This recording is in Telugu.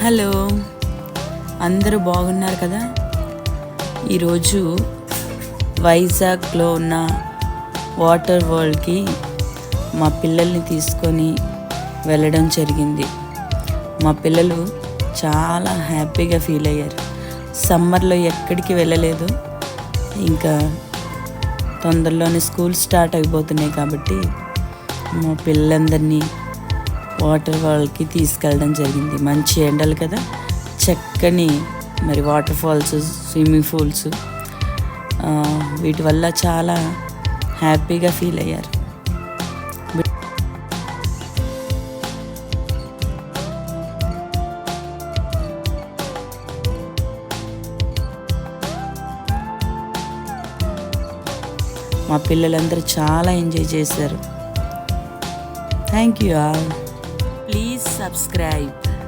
హలో, అందరూ బాగున్నారు కదా. ఈరోజు వైజాగ్లో ఉన్న వాటర్ వరల్డ్కి మా పిల్లల్ని తీసుకొని వెళ్ళడం జరిగింది. మా పిల్లలు చాలా హ్యాపీగా ఫీల్ అయ్యారు. సమ్మర్లో ఎక్కడికి వెళ్ళలేదు. ఇంకా తొందరలోనే స్కూల్ స్టార్ట్ అయిపోతున్నాయి కాబట్టి మా పిల్లలందరినీ వాటర్ వరల్డ్కి తీసుకెళ్ళడం జరిగింది. మంచి ఎండలు కదా, చక్కని మరి వాటర్ ఫాల్స్, స్విమ్మింగ్ పూల్స్, వీటి వల్ల చాలా హ్యాపీగా ఫీల్ అయ్యారు. మా పిల్లలందరూ చాలా ఎంజాయ్ చేశారు. Thank you all. Please subscribe.